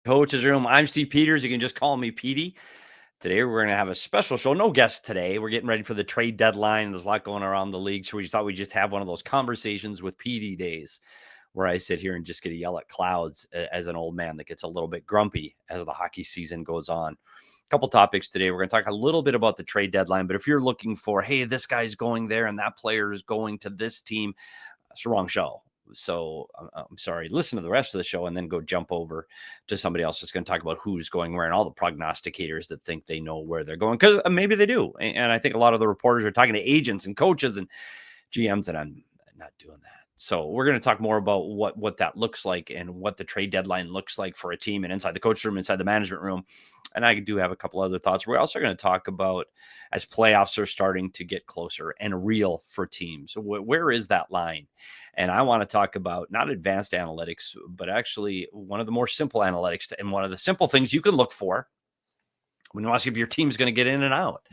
Coach's Room. I'm Steve Peters. You can just call me Petey. Today, we're going to have a special show. No guests today. We're getting ready for the trade deadline. There's a lot going around the league. So we thought we'd just have one of those conversations with Petey days where I sit here and just get to yell at clouds as an old man that gets a little bit grumpy as the hockey season goes on. A couple topics today. We're going to talk a little bit about the trade deadline. But if you're looking for, hey, this guy's going there and that player is going to this team, that's the wrong show. So I'm sorry, listen to the rest of the show and then go jump over to somebody else that's going to talk about who's going where and all the prognosticators that think they know where they're going, because maybe they do. And I think a lot of the reporters are talking to agents and coaches and GMs, and I'm not doing that. So we're going to talk more about what that looks like and what the trade deadline looks like for a team and inside the coach room, inside the management room. And I do have a couple other thoughts. We're also going to talk about as playoffs are starting to get closer and real for teams. Where is that line? And I want to talk about not advanced analytics, but actually one of the more simple analytics and one of the simple things you can look for when you want to see if your team's going to get in and out.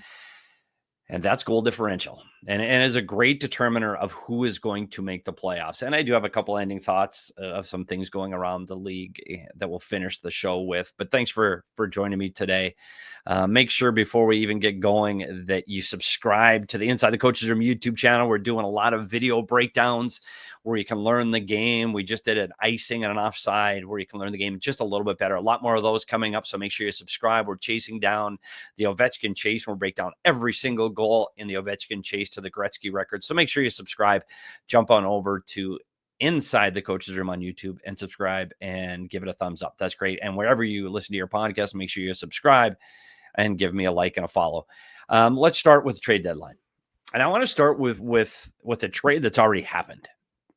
And that's goal differential. And is a great determiner of who is going to make the playoffs. And I do have a couple ending thoughts of some things going around the league that we'll finish the show with. But thanks for joining me today. Make sure before we even get going that you subscribe to the Inside the Coaches Room YouTube channel. We're doing a lot of video breakdowns where you can learn the game. We just did an icing and an offside where you can learn the game just a little bit better. A lot more of those coming up. So make sure you subscribe. We're chasing down the Ovechkin chase. We'll break down every single goal in the Ovechkin chase to the Gretzky record. So make sure you subscribe. Jump on over to Inside the Coaches Room on YouTube and subscribe and give it a thumbs up. That's great. And wherever you listen to your podcast, make sure you subscribe and give me a like and a follow. Let's start with the trade deadline. And I want to start with a trade that's already happened.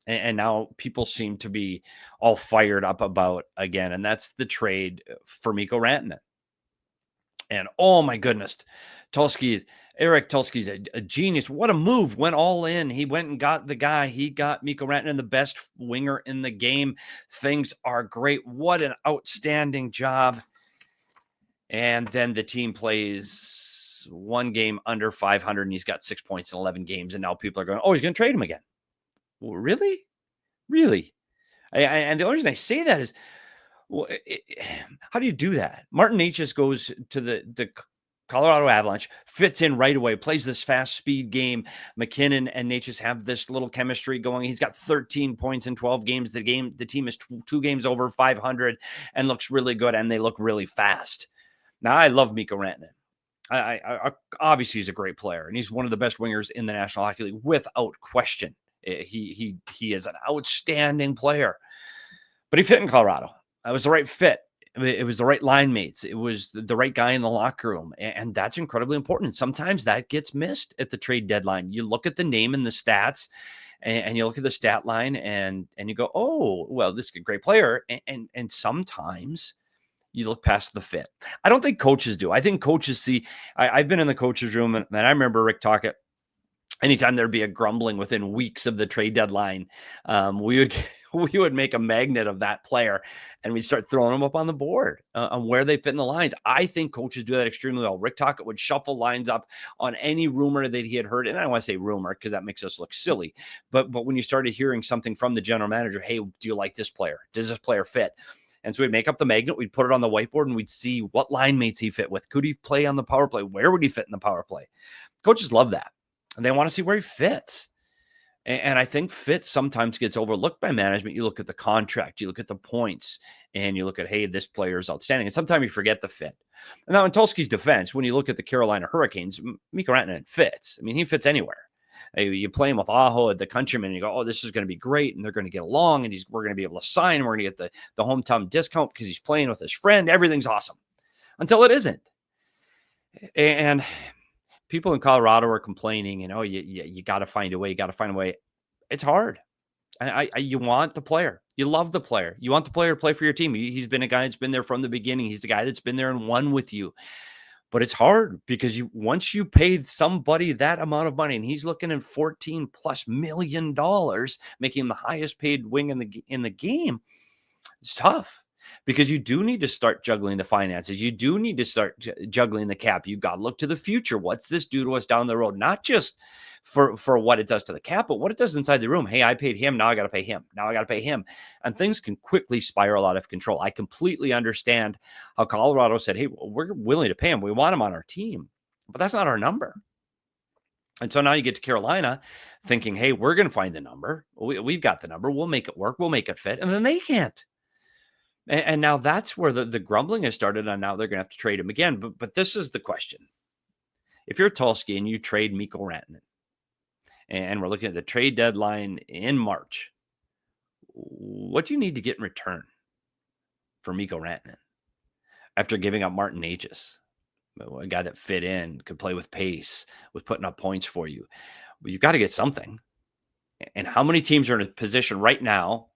And now people seem to be all fired up about again. And that's the trade for Miko Rantanen. And oh my goodness, Eric Tulsky's a genius. What a move. Went all in. He went and got the guy. He got Miko Rantanen, the best winger in the game. Things are great. What an outstanding job. And then the team plays one game under 500 and he's got 6 points in 11 games. And now people are going, oh, he's going to trade him again. Well, really? Really? And the only reason I say that is, well, how do you do that? Martin Necas goes to the Colorado Avalanche, fits in right away, plays this fast speed game. McKinnon and Necas have this little chemistry going. He's got 13 points in 12 games. The team is two games over 500 and looks really good, and they look really fast. Now, I love Miko Rantanen. I obviously he's a great player, and he's one of the best wingers in the National Hockey League without question. He is an outstanding player, but he fit in Colorado. It was the right fit. It was the right line mates. It was the right guy in the locker room. And that's incredibly important. And sometimes that gets missed at the trade deadline. You look at the name and the stats and you look at the stat line and you go, oh, well, this is a great player. And sometimes you look past the fit. I don't think coaches do. I think coaches see, I've been in the coaches room and I remember Rick Tocchet. Anytime there'd be a grumbling within weeks of the trade deadline, we would make a magnet of that player and we'd start throwing them up on the board on where they fit in the lines. I think coaches do that extremely well. Rick Tocchet would shuffle lines up on any rumor that he had heard. And I don't want to say rumor because that makes us look silly. But when you started hearing something from the general manager, hey, do you like this player? Does this player fit? And so we'd make up the magnet, we'd put it on the whiteboard, and we'd see what line mates he fit with. Could he play on the power play? Where would he fit in the power play? Coaches love that. And they want to see where he fits. And I think fit sometimes gets overlooked by management. You look at the contract, you look at the points, and you look at, hey, this player is outstanding. And sometimes you forget the fit. And now in Tulsky's defense, when you look at the Carolina Hurricanes, Miko Rantanen fits. I mean, he fits anywhere. You play him with Aho at the Countryman, and you go, oh, this is going to be great, and they're going to get along, and we're going to be able to sign, we're going to get the hometown discount because he's playing with his friend. Everything's awesome. Until it isn't. And people in Colorado are complaining, you got to find a way. You got to find a way. It's hard. You want the player. You love the player. You want the player to play for your team. He's been a guy that's been there from the beginning. He's the guy that's been there and won with you. But it's hard because once you paid somebody that amount of money, and he's looking at $14+ million, making him the highest paid wing in the game, it's tough. Because you do need to start juggling the finances. You do need to start juggling the cap. You got to look to the future. What's this do to us down the road? Not just for what it does to the cap, but what it does inside the room. Hey, I paid him. Now I got to pay him. Now I got to pay him. And things can quickly spiral out of control. I completely understand how Colorado said, hey, we're willing to pay him. We want him on our team, but that's not our number. And so now you get to Carolina thinking, hey, we're going to find the number. We've got the number. We'll make it work. We'll make it fit. And then they can't. And now that's where the grumbling has started on. Now they're going to have to trade him again. But this is the question. If you're Tulsky and you trade Miko Rantanen, and we're looking at the trade deadline in March, what do you need to get in return for Miko Rantanen after giving up Martin Aegis, a guy that fit in, could play with pace, was putting up points for you? Well, you've got to get something. And how many teams are in a position right now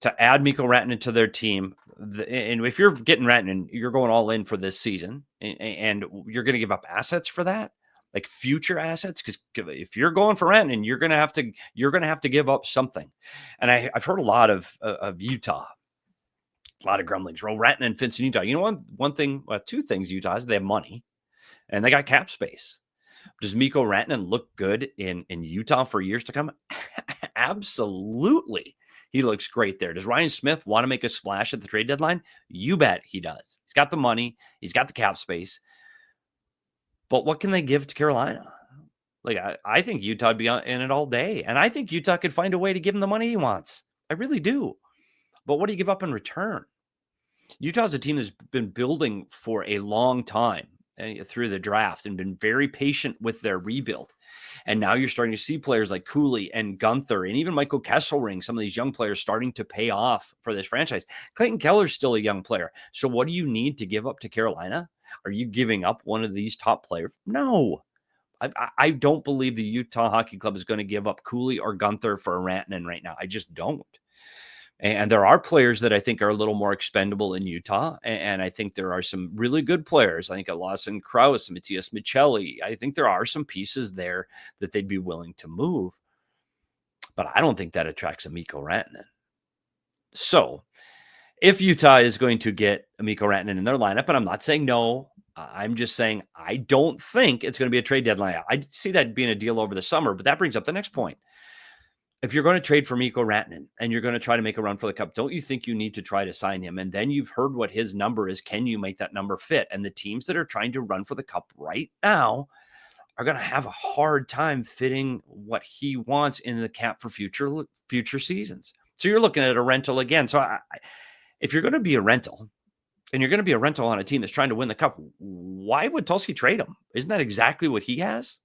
to add Miko Rantanen to their team? And if you're getting Rantanen, you're going all in for this season, and you're going to give up assets for that, like future assets. Because if you're going for Rantanen, you're going to have to give up something. And I've heard a lot of Utah, a lot of grumblings. Well, Rantanen fits in Utah. You know, one thing, two things. Utah is they have money and they got cap space. Does Miko Rantanen look good in Utah for years to come? Absolutely. He looks great there. Does Ryan Smith want to make a splash at the trade deadline? You bet he does. He's got the money. He's got the cap space. But what can they give to Carolina? Like, I think Utah would be in it all day. And I think Utah could find a way to give him the money he wants. I really do. But what do you give up in return? Utah's a team that's been building for a long time through the draft and been very patient with their rebuild. And now you're starting to see players like Cooley and Gunther and even Michael Kesselring, some of these young players starting to pay off for this franchise. Clayton Keller's still a young player. So what do you need to give up to Carolina? Are you giving up one of these top players? No. I don't believe the Utah Hockey Club is going to give up Cooley or Gunther for a Rantanen right now. I just don't. And there are players that I think are a little more expendable in Utah. And I think there are some really good players. I think a Lawson Krause, Matthias Michelli. I think there are some pieces there that they'd be willing to move. But I don't think that attracts a Miko Rantanen. So if Utah is going to get a Miko Rantanen in their lineup, and I'm not saying no, I'm just saying I don't think it's going to be a trade deadline. I see that being a deal over the summer, but that brings up the next point. If you're going to trade for Miko Rantanen and you're going to try to make a run for the cup, don't you think you need to try to sign him? And then you've heard what his number is. Can you make that number fit? And the teams that are trying to run for the cup right now are going to have a hard time fitting what he wants in the cap for future seasons. So you're looking at a rental again. So if you're going to be a rental and you're going to be a rental on a team that's trying to win the cup, why would Tulsky trade him? Isn't that exactly what he has?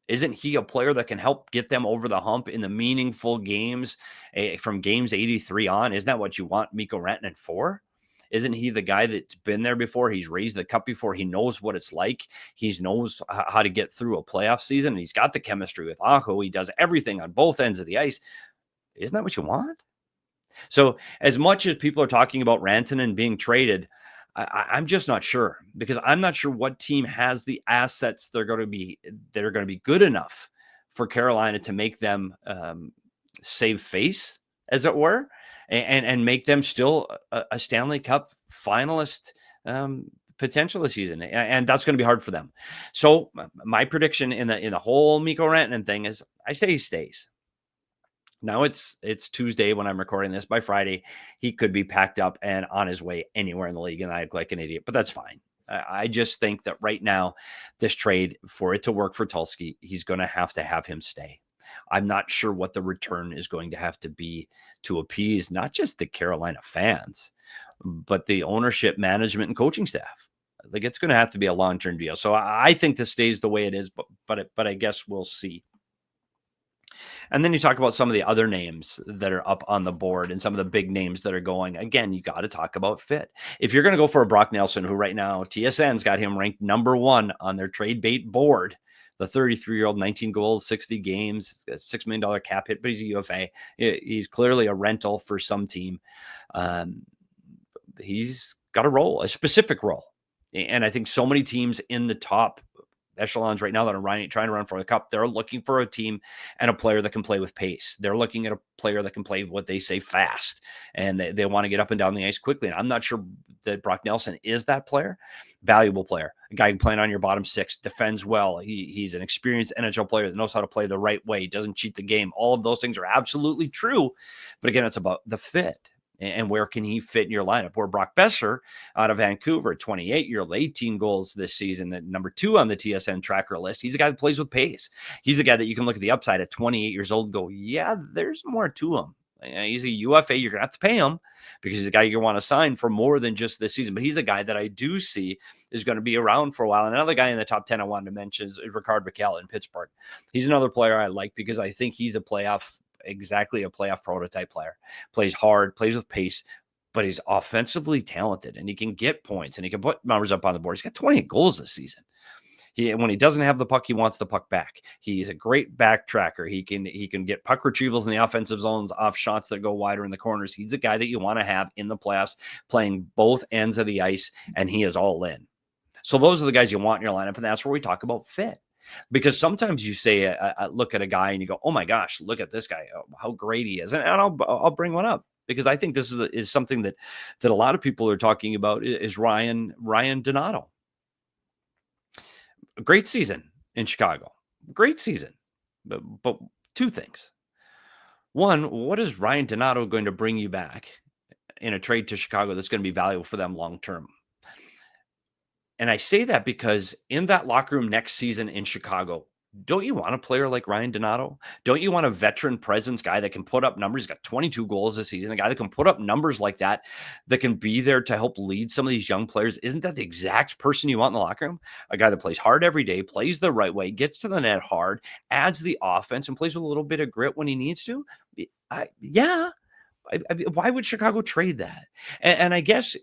Isn't he a player that can help get them over the hump in the meaningful games from games 83 on? Isn't that what you want Miko Rantanen for? Isn't he the guy that's been there before? He's raised the cup before. He knows what it's like. He knows how to get through a playoff season. And he's got the chemistry with Aho. He does everything on both ends of the ice. Isn't that what you want? So as much as people are talking about Rantanen being traded, I'm just not sure, because I'm not sure what team has the assets that are going to be good enough for Carolina to make them save face, as it were, and make them still a Stanley Cup finalist potential this season. And that's going to be hard for them. So my prediction in the whole Miko Rantanen thing is I say he stays. Now it's Tuesday when I'm recording this. By Friday, he could be packed up and on his way anywhere in the league, and I look like an idiot, but that's fine. I just think that right now, this trade, for it to work for Tulsky, he's going to have him stay. I'm not sure what the return is going to have to be to appease not just the Carolina fans, but the ownership, management, and coaching staff. Like, it's going to have to be a long-term deal. So I think this stays the way it is, but I guess we'll see. And then you talk about some of the other names that are up on the board and some of the big names that are going. Again, you got to talk about fit. If you're going to go for a Brock Nelson, who right now TSN's got him ranked number 1 on their trade bait board, the 33-year-old, 19 goals, 60 games, $6 million cap hit, but he's a UFA. He's clearly a rental for some team. He's got a role, a specific role. And I think so many teams in the top, echelons right now that are trying to run for the cup, they're looking for a team and a player that can play with pace. They're looking at a player that can play what they say fast, and they want to get up and down the ice quickly. And I'm not sure that Brock Nelson is that player. Valuable player, a guy playing on your bottom six, defends well. He's an experienced NHL player that knows how to play the right way. He doesn't cheat the game. All of those things are absolutely true. But again, it's about the fit. And where can he fit in your lineup? Where Brock Besser out of Vancouver, 28-year-old, 18 goals this season, at number 2 on the TSN tracker list. He's a guy that plays with pace. He's a guy that you can look at the upside at 28 years old and go, yeah, there's more to him. He's a UFA. You're going to have to pay him because he's a guy you want to sign for more than just this season. But he's a guy that I do see is going to be around for a while. And another guy in the top 10 I wanted to mention is Rickard Rakell in Pittsburgh. He's another player I like because I think he's exactly a playoff prototype player. Plays hard, plays with pace, but he's offensively talented and he can get points and he can put numbers up on the board. He's got 28 goals this season. When he doesn't have the puck, he wants the puck back. He's a great back tracker. He can get puck retrievals in the offensive zones off shots that go wider in the corners. He's a guy that you want to have in the playoffs playing both ends of the ice, and he is all in. So those are the guys you want in your lineup, and that's where we talk about fit. Because sometimes you say, look at a guy and you go, oh my gosh, look at this guy, how great he is. And I'll bring one up because I think this is something that a lot of people are talking about is Ryan Donato. A great season in Chicago. Great season. But two things. One, what is Ryan Donato going to bring you back in a trade to Chicago that's going to be valuable for them long term? And I say that because in that locker room next season in Chicago, don't you want a player like Ryan Donato? Don't you want a veteran presence guy that can put up numbers? He's got 22 goals this season, a guy that can put up numbers like that can be there to help lead some of these young players. Isn't that the exact person you want in the locker room? A guy that plays hard every day, plays the right way, gets to the net hard, adds the offense, and plays with a little bit of grit when he needs to? Yeah. Why would Chicago trade that? And I guess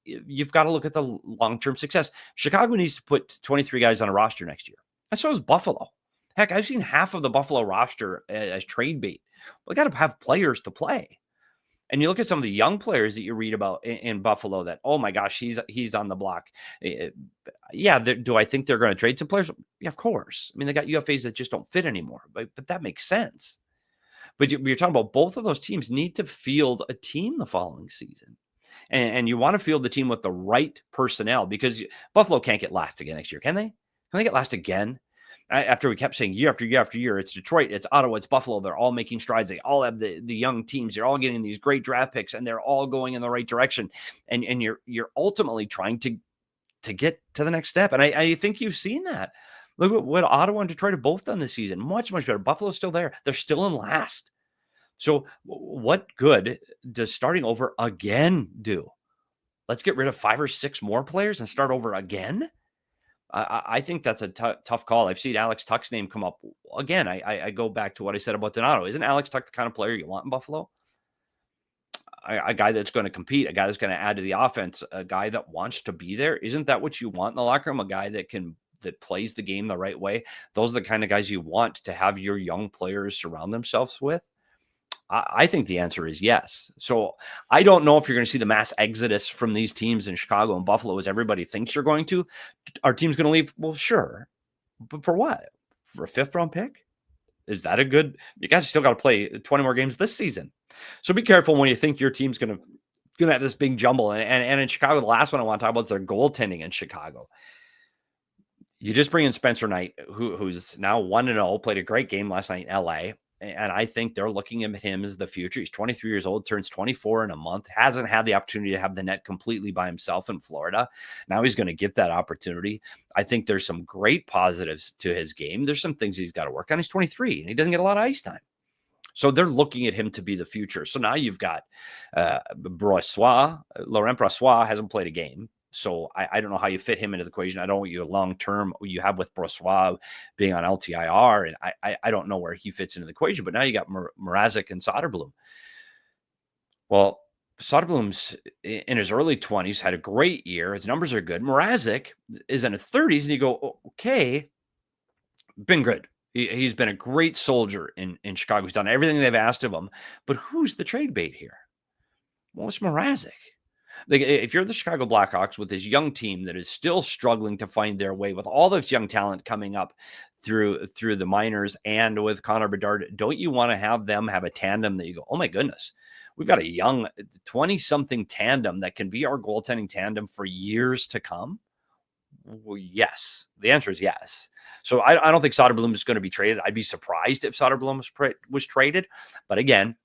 you've got to look at the long-term success. Chicago needs to put 23 guys on a roster next year. And so is Buffalo. Heck, I've seen half of the Buffalo roster as trade bait. We got to have players to play. And you look at some of the young players that you read about in Buffalo that, oh my gosh, he's on the block. Yeah, do I think they're going to trade some players? Yeah, of course. I mean, they got UFAs that just don't fit anymore, but that makes sense. But you're talking about both of those teams need to field a team the following season. And you want to field the team with the right personnel because Buffalo can't get last again next year, can they? Can they get last again? After we kept saying year after year after year, it's Detroit, it's Ottawa, it's Buffalo. They're all making strides. They all have the young teams. They're all getting these great draft picks, and they're all going in the right direction. And you're ultimately trying to get to the next step. And I think you've seen that. Look at what Ottawa and Detroit have both done this season. Much, much better. Buffalo's still there. They're still in last. So what good does starting over again do? Let's get rid of 5 or 6 more players and start over again. I think that's a tough call. I've seen Alex Tuch's name come up again. I go back to what I said about Donato. Isn't Alex Tuch the kind of player you want in Buffalo? A guy that's going to compete, a guy that's going to add to the offense, a guy that wants to be there. Isn't that what you want in the locker room? A guy that plays the game the right way. Those are the kind of guys you want to have your young players surround themselves with. I think the answer is yes. So I don't know if you're going to see the mass exodus from these teams in Chicago and Buffalo as everybody thinks you're going to. Our team's going to leave? Well, sure. But for what? For a 5th round pick? Is that a good? You guys still got to play 20 more games this season. So be careful when you think your team's going to have this big jumble. And in Chicago, the last one I want to talk about is their goaltending in Chicago. You just bring in Spencer Knight, who's now 1-0, played a great game last night in LA. And I think they're looking at him as the future. He's 23 years old, turns 24 in a month, hasn't had the opportunity to have the net completely by himself in Florida. Now he's going to get that opportunity. I think there's some great positives to his game. There's some things he's got to work on. He's 23 and he doesn't get a lot of ice time. So they're looking at him to be the future. So now you've got Brossoit. Laurent Brossoit hasn't played a game. So I don't know how you fit him into the equation. I don't know what you long-term you have with Brossoit being on LTIR, and I don't know where he fits into the equation. But now you got Mrazek and Soderblom. Well, Soderblom's in his early 20s, had a great year. His numbers are good. Mrazek is in his 30s, and you go, oh, okay, been good. He's been a great soldier in Chicago. He's done everything they've asked of him. But who's the trade bait here? Well, it's Mrazek. Like, if you're the Chicago Blackhawks with this young team that is still struggling to find their way with all this young talent coming up through the minors and with Connor Bedard, don't you want to have them have a tandem that you go, oh my goodness, we've got a young 20-something tandem that can be our goaltending tandem for years to come? Well, yes. The answer is yes. So I don't think Soderblom is going to be traded. I'd be surprised if Soderblom was traded. But again,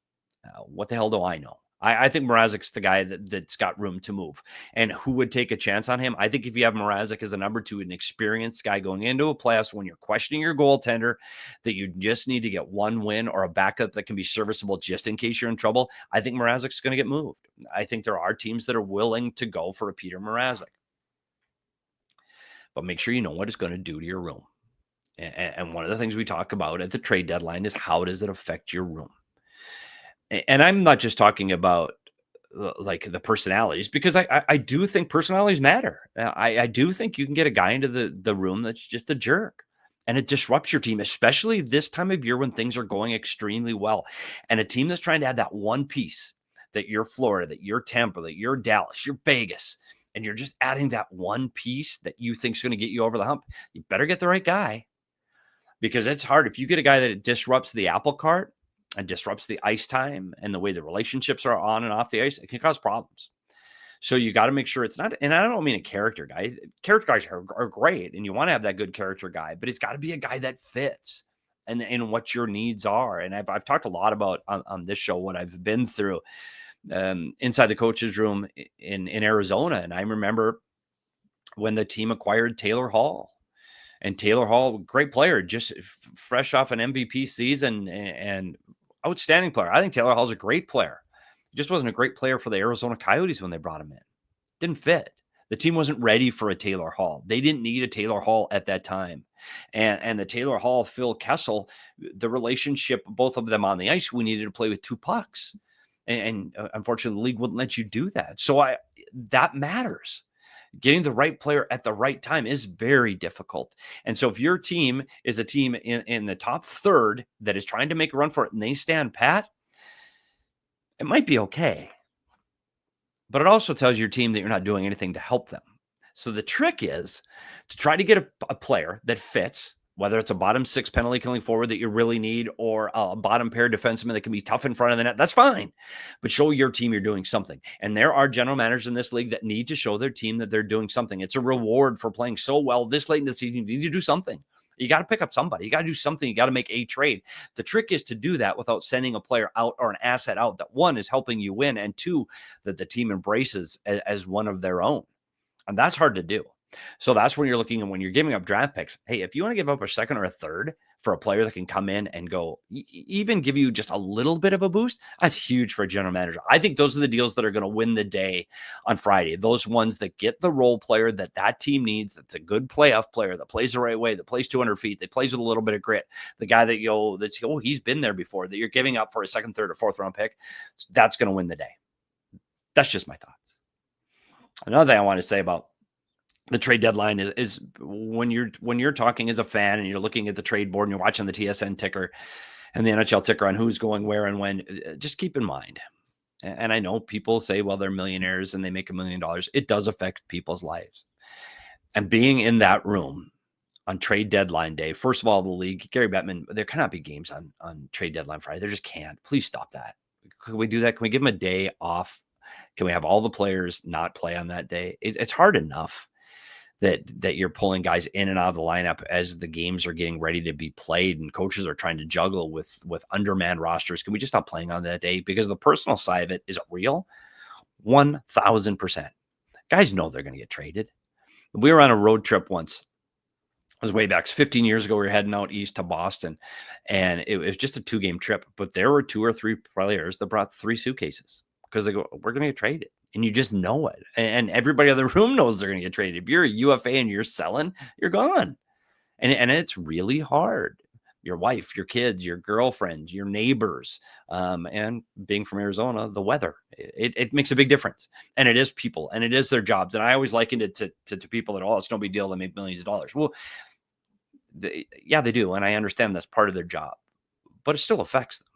what the hell do I know? I think Mrazek's the guy that's got room to move. And who would take a chance on him? I think if you have Mrazek as a number two, an experienced guy going into a playoffs when you're questioning your goaltender, that you just need to get one win or a backup that can be serviceable just in case you're in trouble, I think Mrazek's going to get moved. I think there are teams that are willing to go for a Peter Mrazek. But make sure you know what it's going to do to your room. And one of the things we talk about at the trade deadline is how does it affect your room? And I'm not just talking about like the personalities, because I do think personalities matter. I do think you can get a guy into the room that's just a jerk, and it disrupts your team, especially this time of year when things are going extremely well. And a team that's trying to add that one piece, that you're Florida, that you're Tampa, that you're Dallas, you're Vegas, and you're just adding that one piece that you think is going to get you over the hump, you better get the right guy, because it's hard. If you get a guy that disrupts the apple cart and disrupts the ice time and the way the relationships are on and off the ice, it can cause problems. So you got to make sure it's not, and I don't mean a character guy. Character guys are great, and you want to have that good character guy, but it's got to be a guy that fits and what your needs are. And I've talked a lot about on this show what I've been through inside the coach's room in Arizona. And I remember when the team acquired Taylor Hall. And Taylor Hall, great player, just fresh off an MVP season and outstanding player. I think Taylor Hall's a great player. He just wasn't a great player for the Arizona Coyotes when they brought him in. Didn't fit. The team wasn't ready for a Taylor Hall. They didn't need a Taylor Hall at that time. And the Taylor Hall, Phil Kessel, the relationship, both of them on the ice, we needed to play with two pucks. And unfortunately, the league wouldn't let you do that. So that matters. Getting the right player at the right time is very difficult. And so if your team is a team in the top third that is trying to make a run for it and they stand pat, it might be okay. But it also tells your team that you're not doing anything to help them. So the trick is to try to get a player that fits, whether it's a bottom six penalty killing forward that you really need or a bottom pair defenseman that can be tough in front of the net. That's fine. But show your team you're doing something. And there are general managers in this league that need to show their team that they're doing something. It's a reward for playing so well this late in the season. You need to do something. You got to pick up somebody. You got to do something. You got to make a trade. The trick is to do that without sending a player out or an asset out that, one, is helping you win, and two, that the team embraces as one of their own. And that's hard to do. So that's when you're looking, and when you're giving up draft picks, hey, if you want to give up a second or a third for a player that can come in and go, even give you just a little bit of a boost, that's huge for a general manager. I think those are the deals that are going to win the day on Friday. Those ones that get the role player that team needs, that's a good playoff player, that plays the right way, that plays 200 feet, that plays with a little bit of grit, the guy that he's been there before, that you're giving up for a second, third, or fourth round pick, that's going to win the day. That's just my thoughts. Another thing I want to say about the trade deadline is when you're talking as a fan and you're looking at the trade board and you're watching the TSN ticker and the NHL ticker on who's going where and when, just keep in mind. And I know people say, well, they're millionaires and they make $1 million. It does affect people's lives. And being in that room on trade deadline day, first of all, the league, Gary Bettman, there cannot be games on trade deadline Friday. There just can't. Please stop that. Can we do that? Can we give them a day off? Can we have all the players not play on that day? It's hard enough that you're pulling guys in and out of the lineup as the games are getting ready to be played and coaches are trying to juggle with undermanned rosters. Can we just stop playing on that day? Because the personal side of it is real. 1,000%. Guys know they're going to get traded. We were on a road trip once. It was way back 15 years ago. We were heading out east to Boston, and it was just a 2-game trip. But there were 2 or 3 players that brought 3 suitcases because they go, we're going to get traded. And you just know it. And everybody in the room knows they're going to get traded. If you're a UFA and you're selling, you're gone. And it's really hard. Your wife, your kids, your girlfriend, your neighbors, and being from Arizona, the weather, it makes a big difference. And it is people, and it is their jobs. And I always likened it to people that, it's no big deal. They make millions of dollars. Well, they do. And I understand that's part of their job, but it still affects them.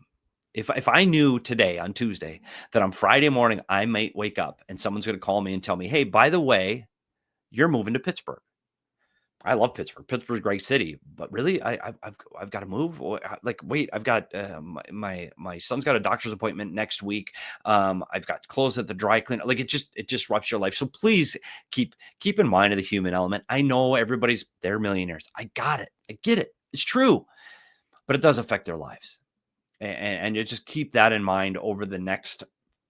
If I knew today on Tuesday that on Friday morning I might wake up and someone's going to call me and tell me, "Hey, by the way, you're moving to Pittsburgh." I love Pittsburgh. Pittsburgh's a great city, but really, I've got to move. Like, wait, I've got my son's got a doctor's appointment next week. I've got clothes at the dry cleaner. Like, it disrupts your life. So please keep in mind of the human element. I know they're millionaires. I got it. I get it. It's true, but it does affect their lives, and you just keep that in mind over the next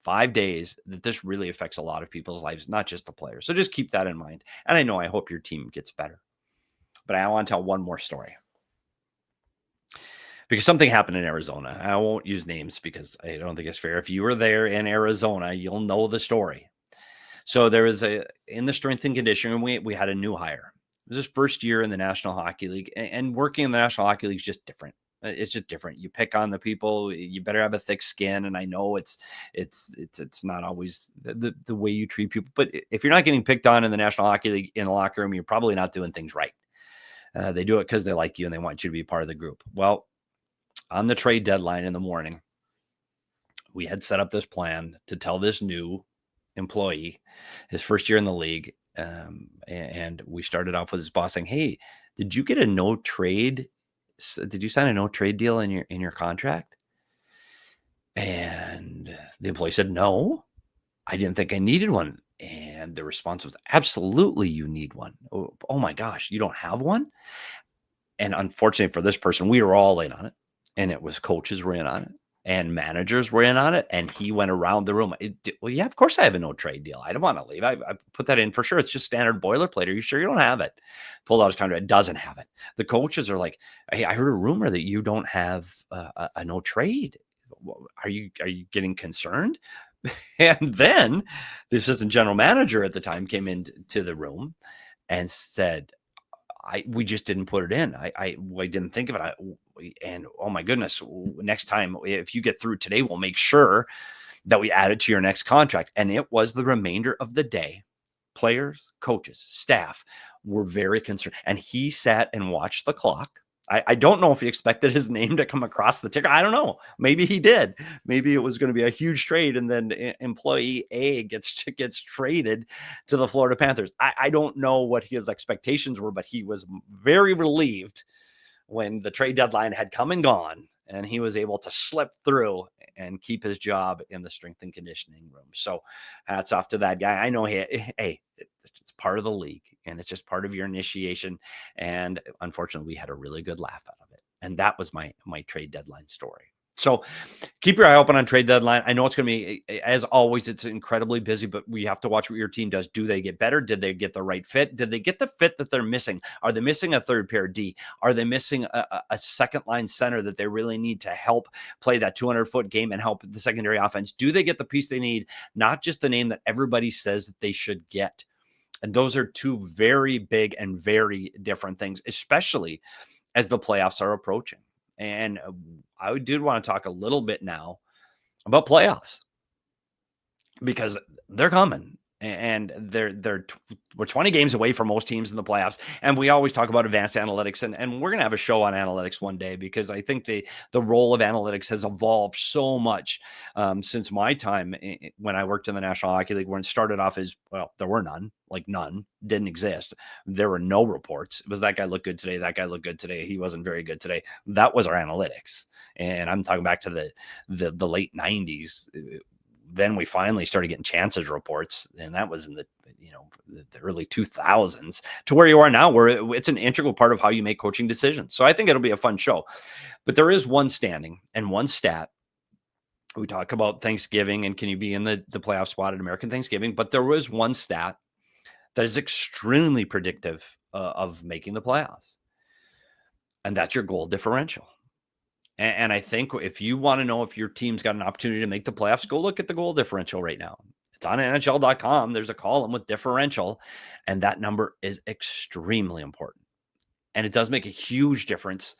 5 days, that this really affects a lot of people's lives, not just the players. So just keep that in mind. And I hope your team gets better. But I want to tell one more story because something happened in Arizona. I won't use names because I don't think it's fair. If you were there in Arizona, you'll know the story. So there was in the strength and conditioning, we had a new hire. It was his first year in the National Hockey League, and working in the National Hockey League is just different. It's just different. You pick on the people. You better have a thick skin. And I know it's not always the way you treat people. But if you're not getting picked on in the National Hockey League in the locker room, you're probably not doing things right. They do it because they like you and they want you to be part of the group. Well, on the trade deadline in the morning, we had set up this plan to tell this new employee, his first year in the league, and we started off with his boss saying, "Hey, did you get a no trade? Did you sign a no trade deal in your contract?" And the employee said, "No, I didn't think I needed one." And the response was, "Absolutely, you need one. Oh my gosh, you don't have one?" And unfortunately for this person, we were all in on it. And it was coaches were in on it and managers were in on it. And he went around the room. Well, yeah, of course I have a no trade deal. I don't want to leave. I put that in for sure. It's just standard boilerplate. Are you sure you don't have it? Pulled out his contract. Doesn't have it. The coaches are like, "Hey, I heard a rumor that you don't have a no trade. Are you getting concerned?" And then the assistant general manager at the time came into the room and said, we just didn't put it in. I didn't think of it. And oh my goodness, next time, if you get through today, we'll make sure that we add it to your next contract." And it was the remainder of the day. Players, coaches, staff were very concerned. And he sat and watched the clock. I don't know if he expected his name to come across the ticker. I don't know. Maybe he did. Maybe it was going to be a huge trade, and then employee A gets traded to the Florida Panthers. I don't know what his expectations were, but he was very relieved when the trade deadline had come and gone, and he was able to slip through and keep his job in the strength and conditioning room. So hats off to that guy. I know, hey, it's part of the league and it's just part of your initiation. And unfortunately, we had a really good laugh out of it. And that was my trade deadline story. So keep your eye open on trade deadline. I know it's going to be, as always, it's incredibly busy, but we have to watch what your team does. Do they get better? Did they get the right fit? Did they get the fit that they're missing? Are they missing a third pair D? Are they missing a second line center that they really need to help play that 200-foot game and help the secondary offense? Do they get the piece they need? Not just the name that everybody says that they should get. And those are two very big and very different things, especially as the playoffs are approaching. And I did want to talk a little bit now about playoffs because they're coming, and we're 20 games away from most teams in the playoffs. And we always talk about advanced analytics, and we're going to have a show on analytics one day because I think the role of analytics has evolved so much since my time when I worked in the National Hockey League, when it started off as, well, there were none, didn't exist. There were no reports. It was that guy looked good today. That guy looked good today. He wasn't very good today. That was our analytics. And I'm talking back to the late 90s. Then we finally started getting chances reports, and that was in the early 2000s, to where you are now, where it's an integral part of how you make coaching decisions. So I think it'll be a fun show. But there is one standing and one stat. We talk about Thanksgiving and can you be in the playoff spot at American Thanksgiving, but there was one stat that is extremely predictive of making the playoffs, and that's your goal differential. And I think if you want to know if your team's got an opportunity to make the playoffs, go look at the goal differential right now. It's on NHL.com. There's a column with differential, and that number is extremely important. And it does make a huge difference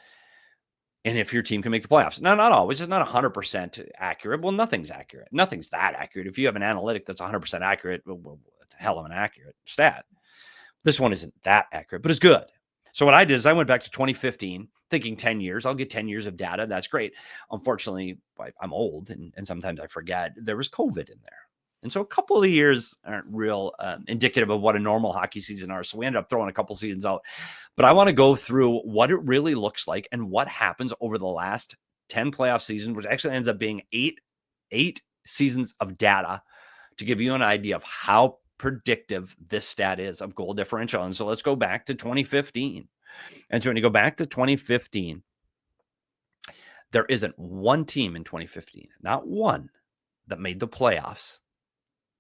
in if your team can make the playoffs. Now, not always. It's not 100% accurate. Well, nothing's accurate. Nothing's that accurate. If you have an analytic that's 100% accurate, well, it's a hell of an accurate stat. This one isn't that accurate, but it's good. So what I did is I went back to 2015, thinking 10 years. I'll get 10 years of data. That's great. Unfortunately, I'm old and sometimes I forget there was COVID in there. And so a couple of years aren't real indicative of what a normal hockey season are. So we ended up throwing a couple seasons out. But I want to go through what it really looks like and what happens over the last 10 playoff seasons, which actually ends up being eight seasons of data to give you an idea of how predictive this stat is of goal differential. And so let's go back to 2015. And so when you go back to 2015, there isn't one team in 2015, not one, that made the playoffs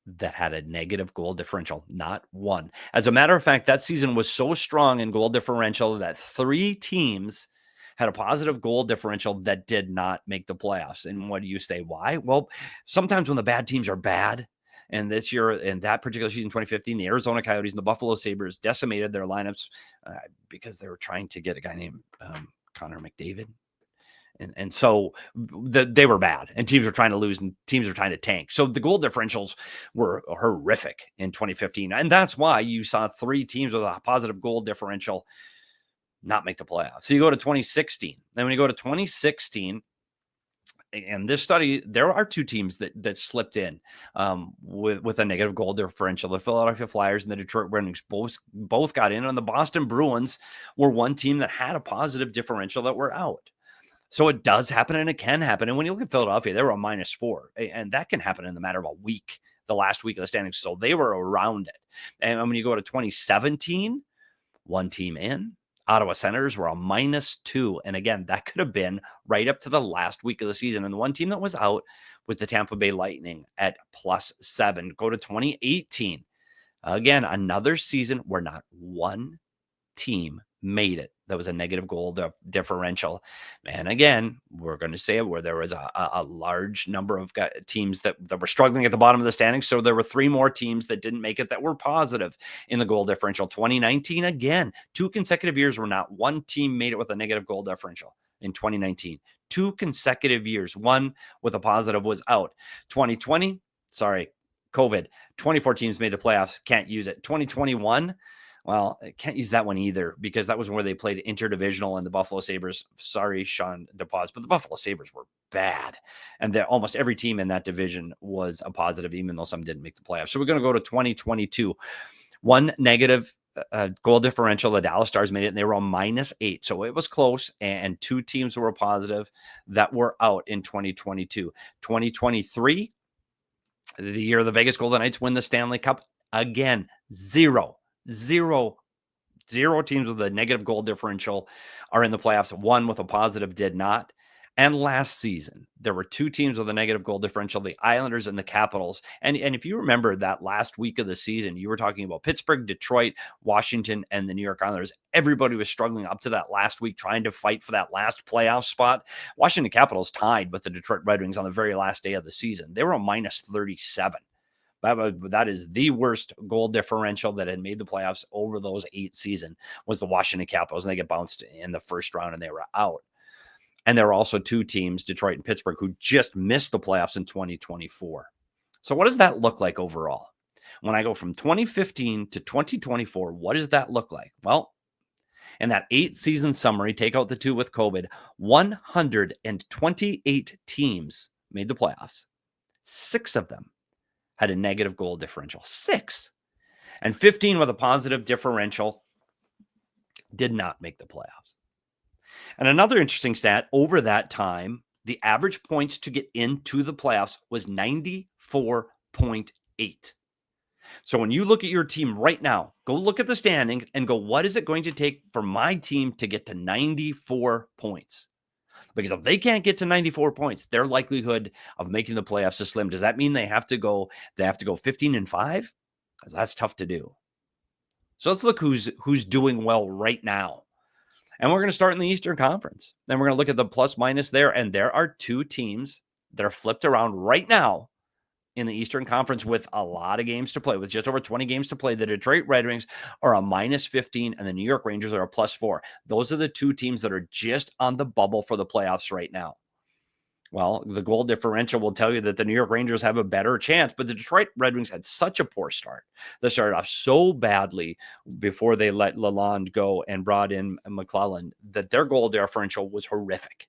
that had a negative goal differential. Not one. As a matter of fact, that season was so strong in goal differential that 3 teams had a positive goal differential that did not make the playoffs. And what do you say? Why? Well, sometimes when the bad teams are bad, and this year, in that particular season, 2015, the Arizona Coyotes and the Buffalo Sabres decimated their lineups because they were trying to get a guy named Connor McDavid. And so they were bad, and teams were trying to lose, and teams were trying to tank. So the goal differentials were horrific in 2015. And that's why you saw 3 teams with a positive goal differential not make the playoffs. So you go to 2016. Then when you go to 2016, and this study, there are 2 teams that slipped in with a negative goal differential. The Philadelphia Flyers and the Detroit Red Wings both got in, and the Boston Bruins were one team that had a positive differential that were out. So it does happen, and it can happen. And when you look at Philadelphia, they were a -4, and that can happen in the matter of a week, the last week of the standings. So they were around it. And when you go to 2017, one team in, Ottawa Senators were a -2. And again, that could have been right up to the last week of the season. And the one team that was out was the Tampa Bay Lightning at +7. Go to 2018. Again, another season where not one team made it. That was a negative goal differential. And again, we're going to say it where there was a large number of teams that were struggling at the bottom of the standings. So there were 3 more teams that didn't make it that were positive in the goal differential. 2019, again, 2 consecutive years where not one team made it with a negative goal differential in 2019. 2 consecutive years. One with a positive was out. 2020, sorry, COVID. 24 teams made the playoffs. Can't use it. 2021, well, I can't use that one either because that was where they played interdivisional, and the Buffalo Sabres, sorry, Sean DePaz, but the Buffalo Sabres were bad. And almost every team in that division was a positive, even though some didn't make the playoffs. So we're going to go to 2022. One negative goal differential. The Dallas Stars made it, and they were a -8. So it was close, and 2 teams were positive that were out in 2022. 2023, the year the Vegas Golden Knights win the Stanley Cup. Again, zero teams with a negative goal differential are in the playoffs. 1 with a positive did not. And last season, there were 2 teams with a negative goal differential, the Islanders and the Capitals. And if you remember that last week of the season, you were talking about Pittsburgh, Detroit, Washington, and the New York Islanders. Everybody was struggling up to that last week, trying to fight for that last playoff spot. Washington Capitals tied with the Detroit Red Wings on the very last day of the season. They were a -37. That is the worst goal differential that had made the playoffs over those 8 seasons was the Washington Capitals, and they get bounced in the first round, and they were out. And there were also 2 teams, Detroit and Pittsburgh, who just missed the playoffs in 2024. So what does that look like overall? When I go from 2015 to 2024, what does that look like? Well, in that 8-season summary, take out the 2 with COVID, 128 teams made the playoffs. 6 of them had a negative goal differential. 6. And 15 with a positive differential did not make the playoffs. And another interesting stat, over that time, the average points to get into the playoffs was 94.8. So when you look at your team right now, go look at the standings and go, what is it going to take for my team to get to 94 points? Because if they can't get to 94 points, their likelihood of making the playoffs is slim. Does that mean they have to go 15-5? Because that's tough to do. So let's look who's doing well right now. And we're going to start in the Eastern Conference. Then we're going to look at the plus minus there. And there are 2 teams that are flipped around right now in the Eastern Conference with a lot of games to play, with just over 20 games to play. The Detroit Red Wings are a -15, and the New York Rangers are a +4. Those are the 2 teams that are just on the bubble for the playoffs right now. Well, the goal differential will tell you that the New York Rangers have a better chance, but the Detroit Red Wings had such a poor start. They started off so badly before they let Lalonde go and brought in McClellan that their goal differential was horrific.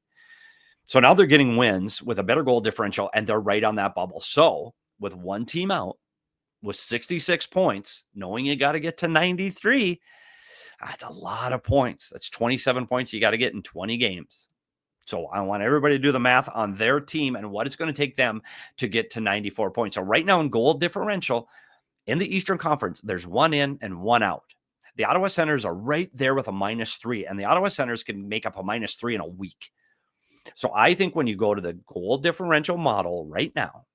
So now they're getting wins with a better goal differential, and they're right on that bubble. So with one team out, with 66 points, knowing you got to get to 93, that's a lot of points. That's 27 points you got to get in 20 games. So I want everybody to do the math on their team and what it's going to take them to get to 94 points. So right now in goal differential in the Eastern Conference, there's one in and one out. The Ottawa Senators are right there with a -3, and the Ottawa Senators can make up a -3 in a week. So I think when you go to the goal differential model right now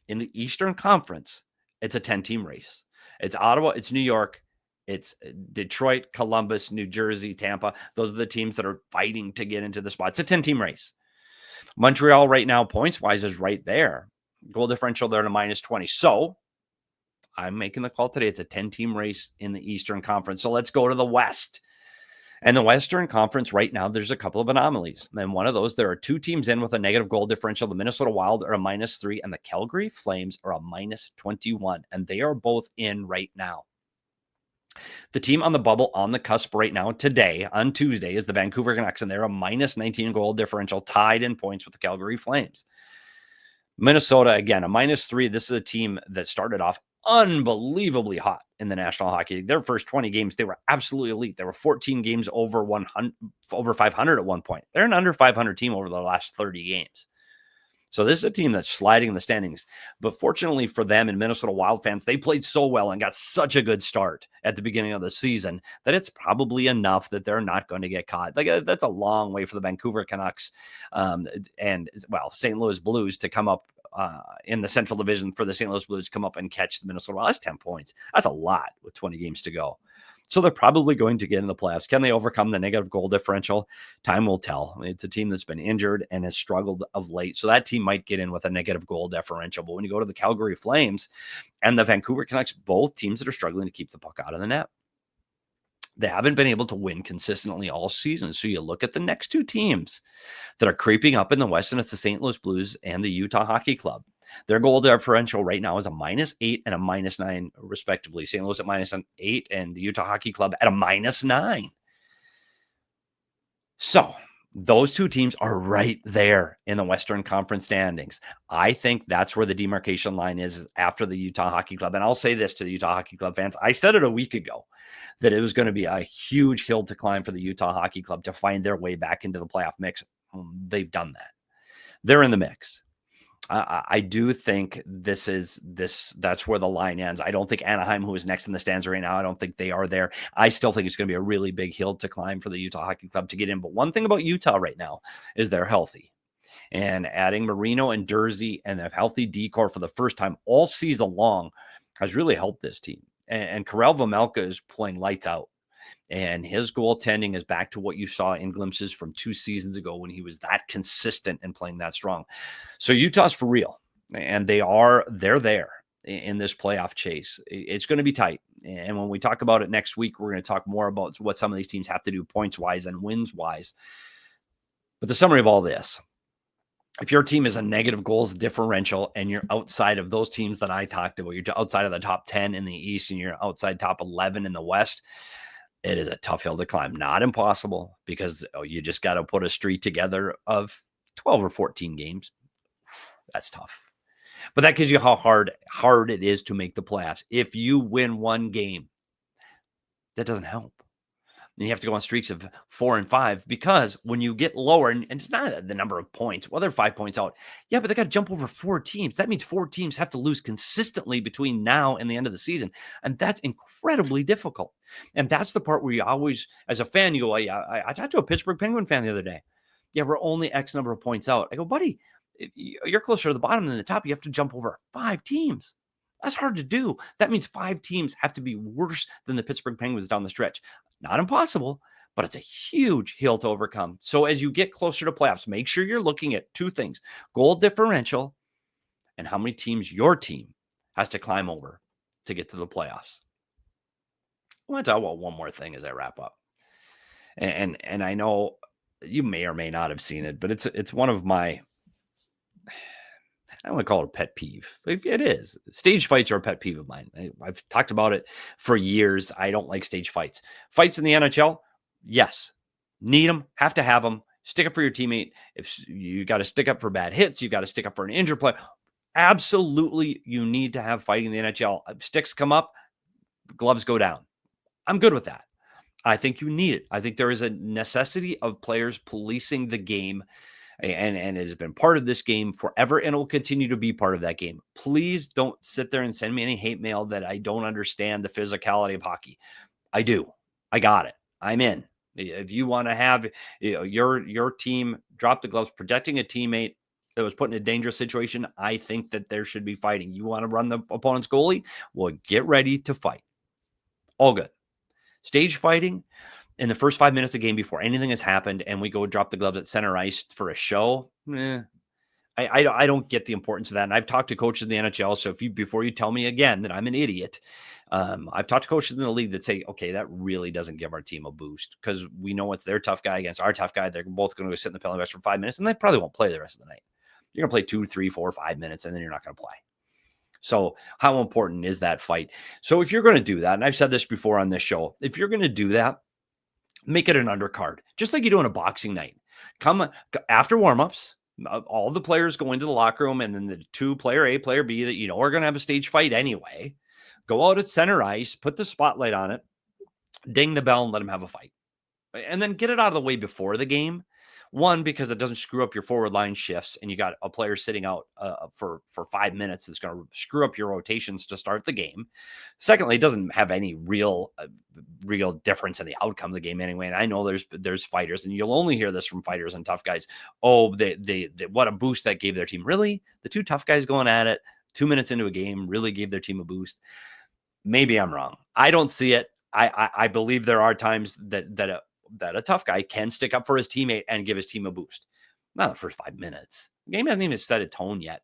in the Eastern Conference, it's a 10-team race. It's Ottawa, it's New York, it's Detroit, Columbus, New Jersey, Tampa. Those are the teams that are fighting to get into the spot. It's a 10-team race. Montreal right now, points-wise, is right there. Goal differential, they're at a -20. So I'm making the call today. It's a 10-team race in the Eastern Conference. So let's go to the West. And the Western Conference right now, there's a couple of anomalies. And one of those, there are two teams in with a negative goal differential. The Minnesota Wild are a -3, and the Calgary Flames are a -21. And they are both in right now. The team on the bubble on the cusp right now, today, on Tuesday, is the Vancouver Canucks, and they're a -19 goal differential, tied in points with the Calgary Flames. Minnesota, again, a -3. This is a team that started off unbelievably hot in the National Hockey League. Their first 20 games, they were absolutely elite. There were 14 games over 100, over 500 at one point. They're an under 500 team over the last 30 games. So this is a team that's sliding in the standings. But fortunately for them and Minnesota Wild fans, they played so well and got such a good start at the beginning of the season that it's probably enough that they're not going to get caught. Like that's a long way for the Vancouver Canucks and St. Louis Blues to come up in the Central Division for the St. Louis Blues to come up and catch the Minnesota Wild. That's 10 points. That's a lot with 20 games to go. So they're probably going to get in the playoffs. Can they overcome the negative goal differential? Time will tell. It's a team that's been injured and has struggled of late. So that team might get in with a negative goal differential. But when you go to the Calgary Flames and the Vancouver Canucks, both teams that are struggling to keep the puck out of the net, they haven't been able to win consistently all season. So you look at the next two teams that are creeping up in the West, and it's the St. Louis Blues and the Utah Hockey Club. Their goal differential right now is a -8 and a -9, respectively. St. Louis at -8 and the Utah Hockey Club at a -9. So those two teams are right there in the Western Conference standings. I think that's where the demarcation line is after the Utah Hockey Club. And I'll say this to the Utah Hockey Club fans. I said it a week ago that it was going to be a huge hill to climb for the Utah Hockey Club to find their way back into the playoff mix. They've done that. They're in the mix. I do think that's where the line ends. I don't think Anaheim, who is next in the stands right now, I don't think they are there. I still think it's going to be a really big hill to climb for the Utah Hockey Club to get in. But one thing about Utah right now is they're healthy. And adding Marino and Dursey and a healthy decor for the first time all season long has really helped this team. And Karel Vejmelka is playing lights out. And his goaltending is back to what you saw in glimpses from 2 seasons ago when he was that consistent and playing that strong. So Utah's for real, and they're there in this playoff chase. It's going to be tight. And when we talk about it next week, we're going to talk more about what some of these teams have to do points-wise and wins-wise. But the summary of all this, if your team is a negative goals differential and you're outside of those teams that I talked about, you're outside of the top 10 in the East and you're outside top 11 in the West, it is a tough hill to climb. Not impossible, because you just got to put a streak together of 12 or 14 games. That's tough. But that gives you how hard it is to make the playoffs. If you win one game, that doesn't help. Then you have to go on streaks of 4 and 5, because when you get lower, and it's not the number of points, well, they're 5 points out. Yeah, but they got to jump over 4 teams. That means 4 teams have to lose consistently between now and the end of the season. And that's incredibly difficult. And that's the part where you always, as a fan, you go, I talked to a Pittsburgh Penguin fan the other day. Yeah, we're only X number of points out. I go, buddy, you're closer to the bottom than the top. You have to jump over 5 teams. That's hard to do. That means 5 teams have to be worse than the Pittsburgh Penguins down the stretch. Not impossible, but it's a huge hill to overcome. So as you get closer to playoffs, make sure you're looking at 2 things: goal differential and how many teams your team has to climb over to get to the playoffs. I want to talk about one more thing as I wrap up. And I know you may or may not have seen it, but it's one of my I don't want to call it a pet peeve. It is. Stage fights are a pet peeve of mine. I've talked about it for years. I don't like stage fights. Fights in the NHL, yes. Need them, have to have them. Stick up for your teammate. If you got to stick up for bad hits, you got to stick up for an injured player. Absolutely, you need to have fighting in the NHL. Sticks come up, gloves go down. I'm good with that. I think you need it. I think there is a necessity of players policing the game and has been part of this game forever and will continue to be part of that game. Please don't sit there and send me any hate mail that I don't understand the physicality of hockey. I do. I got it. I'm in. If you want to have your team drop the gloves protecting a teammate that was put in a dangerous situation, I think that there should be fighting. You want to run the opponent's goalie? Well, get ready to fight. All good. Stage fighting in the first 5 minutes of the game before anything has happened, and we go drop the gloves at center ice for a show. I don't get the importance of that. And I've talked to coaches in the NHL. So before you tell me again that I'm an idiot, I've talked to coaches in the league that say, okay, that really doesn't give our team a boost because we know it's their tough guy against our tough guy. They're both going to go sit in the penalty box for 5 minutes, and they probably won't play the rest of the night. You're going to play 2, 3, 4, 5 minutes, and then you're not going to play. So how important is that fight? So if you're going to do that, and I've said this before on this show, if you're going to do that, make it an undercard, just like you do on a boxing night. Come after warmups, all the players go into the locker room, and then the two, player A, player B, that you know are going to have a stage fight anyway, go out at center ice, put the spotlight on it, ding the bell, and let them have a fight. And then get it out of the way before the game. One, because it doesn't screw up your forward line shifts, and you got a player sitting out for 5 minutes that's going to screw up your rotations to start the game. Secondly, it doesn't have any real difference in the outcome of the game anyway. And I know there's fighters, and you'll only hear this from fighters and tough guys. Oh, they what a boost that gave their team. Really, the two tough guys going at it 2 minutes into a game really gave their team a boost. Maybe I'm wrong. I don't see it. I believe there are times that a tough guy can stick up for his teammate and give his team a boost. Not the first 5 minutes. The game hasn't even set a tone yet,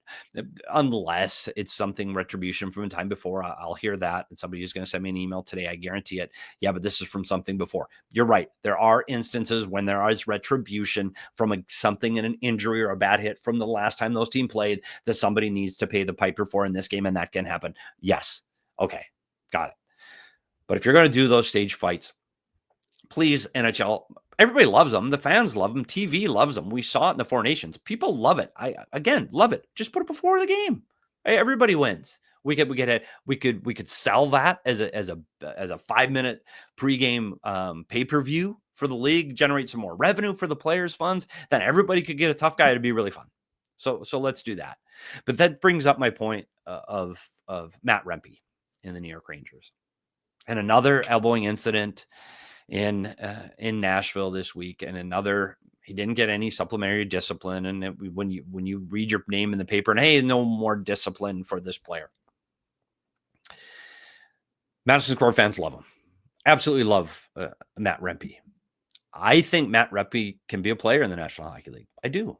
unless it's something retribution from a time before. I'll hear that, and somebody is going to send me an email today. I guarantee it. Yeah, but this is from something before. You're right. There are instances when there is retribution from something in an injury or a bad hit from the last time those team played that somebody needs to pay the piper for in this game, and that can happen. Yes. Okay. Got it. But if you're going to do those stage fights, please, NHL, everybody loves them. The fans love them. TV loves them. We saw it in the Four Nations. People love it. I, again, love it. Just put it before the game. Everybody wins. We could sell that as a 5 minute pregame pay-per-view for the league, generate some more revenue for the players' funds. Then everybody could get a tough guy to be really fun. So let's do that. But that brings up my point of Matt Rempe in the New York Rangers, and another elbowing incident in Nashville this week, and another, he didn't get any supplementary discipline. And when you read your name in the paper and hey, no more discipline for this player. Madison Square fans love him. Absolutely love Matt Rempe. I think Matt Rempe can be a player in the National Hockey League. I do.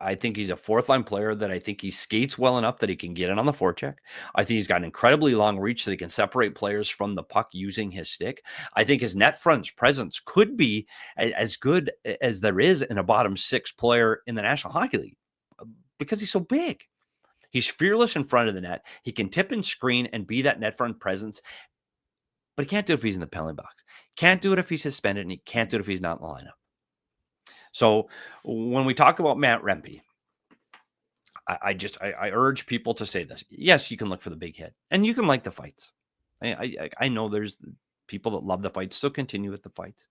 I think he's a fourth line player that I think he skates well enough that he can get in on the forecheck. I think he's got an incredibly long reach that he can separate players from the puck using his stick. I think his net front presence could be as good as there is in a bottom six player in the National Hockey League because he's so big. He's fearless in front of the net. He can tip and screen and be that net front presence, but he can't do it if he's in the penalty box. Can't do it if he's suspended, and he can't do it if he's not in the lineup. So when we talk about Matt Rempe, I urge people to say this. Yes, you can look for the big hit, and you can like the fights. I know there's people that love the fights, so continue with the fights.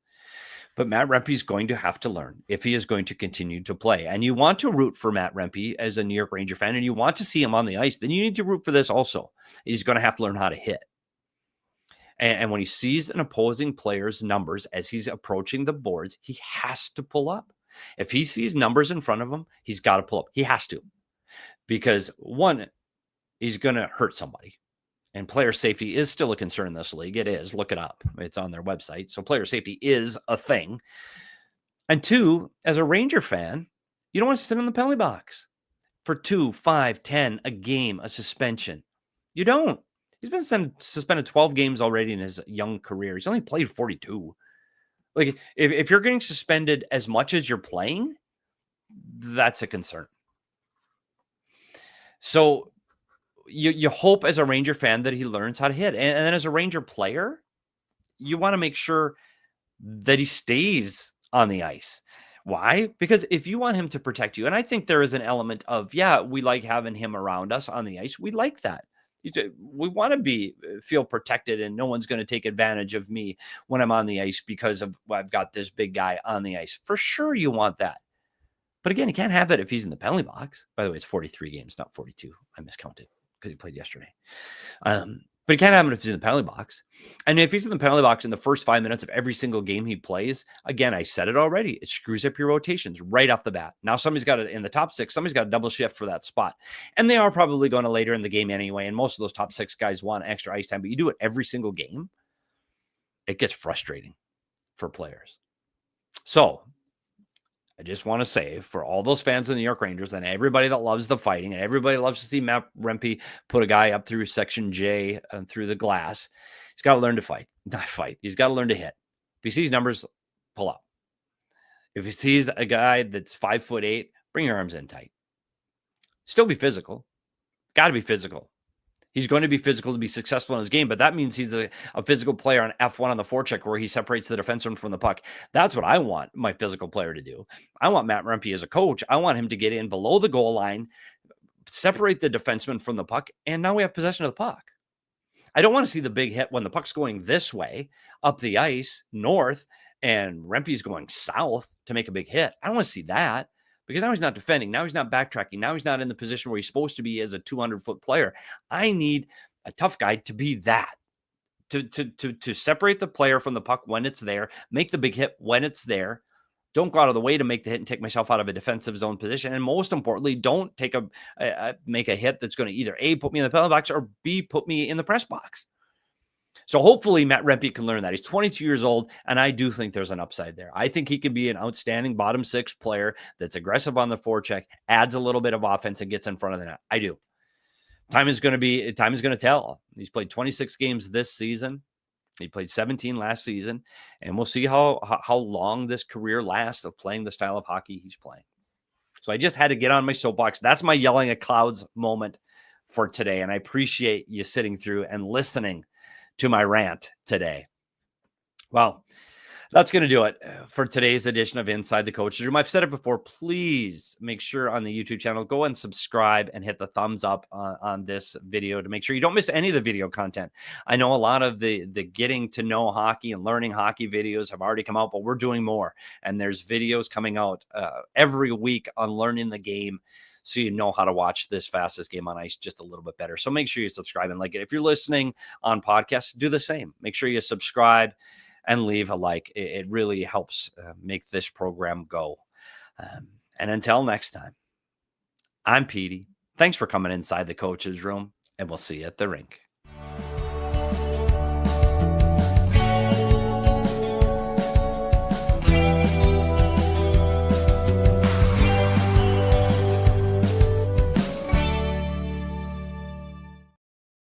But Matt Rempe is going to have to learn if he is going to continue to play. And you want to root for Matt Rempe as a New York Ranger fan, and you want to see him on the ice, then you need to root for this also. He's going to have to learn how to hit. And when he sees an opposing player's numbers as he's approaching the boards, he has to pull up. If he sees numbers in front of him, he's got to pull up. He has to. Because one, he's going to hurt somebody. And player safety is still a concern in this league. It is. Look it up. It's on their website. So player safety is a thing. And two, as a Ranger fan, you don't want to sit in the penalty box for 2, 5, 10, a game, a suspension. You don't. He's been suspended 12 games already in his young career. He's only played 42. Like, if you're getting suspended as much as you're playing, that's a concern. So you hope as a Ranger fan that he learns how to hit. And then as a Ranger player, you want to make sure that he stays on the ice. Why? Because if you want him to protect you, and I think there is an element of, yeah, we like having him around us on the ice. We like that. We want to feel protected, and no one's going to take advantage of me when I'm on the ice because of I've got this big guy on the ice. For sure, you want that. But again, he can't have it if he's in the penalty box. By the way, it's 43 games, not 42. I miscounted because he played yesterday. But he can't have it if he's in the penalty box. And if he's in the penalty box in the first 5 minutes of every single game he plays, again, I said it already, it screws up your rotations right off the bat. Now somebody's got it in the top six, somebody's got a double shift for that spot. And they are probably going to later in the game anyway. And most of those top six guys want extra ice time, but you do it every single game, it gets frustrating for players. So I just want to say for all those fans of the New York Rangers and everybody that loves the fighting and everybody loves to see Matt Rempe put a guy up through section J and through the glass, he's got to learn to fight. Not fight. He's got to learn to hit. If he sees numbers, pull up. If he sees a guy that's 5'8", bring your arms in tight. Still be physical. Got to be physical. He's going to be physical to be successful in his game, but that means he's a physical player on F1 on the forecheck where he separates the defenseman from the puck. That's what I want my physical player to do. I want Matt Rempe as a coach. I want him to get in below the goal line, separate the defenseman from the puck, and now we have possession of the puck. I don't want to see the big hit when the puck's going this way, up the ice, north, and Rempe's going south to make a big hit. I don't want to see that. Because now he's not defending. Now he's not backtracking. Now he's not in the position where he's supposed to be as a 200-foot player. I need a tough guy to be that, to separate the player from the puck when it's there, make the big hit when it's there. Don't go out of the way to make the hit and take myself out of a defensive zone position. And most importantly, don't make a hit that's going to either A, put me in the penalty box, or B, put me in the press box. So hopefully Matt Rempe can learn that. He's 22 years old, and I do think there's an upside there. I think he could be an outstanding bottom six player that's aggressive on the forecheck, adds a little bit of offense, and gets in front of the net. I do. Time is going to tell. He's played 26 games this season. He played 17 last season, and we'll see how long this career lasts of playing the style of hockey he's playing. So I just had to get on my soapbox. That's my yelling at clouds moment for today, and I appreciate you sitting through and listening to my rant today. Well, that's going to do it for today's edition of Inside the Coach's Room. I've said it before. Please make sure on the YouTube channel, go and subscribe and hit the thumbs up on this video to make sure you don't miss any of the video content. I know a lot of the getting to know hockey and learning hockey videos have already come out, but we're doing more. And there's videos coming out every week on learning the game, so you know how to watch this fastest game on ice just a little bit better. So make sure you subscribe and like it. If you're listening on podcasts, do the same. Make sure you subscribe and leave a like. It really helps make this program go. And until next time, I'm Petey. Thanks for coming inside the coach's room, and we'll see you at the rink.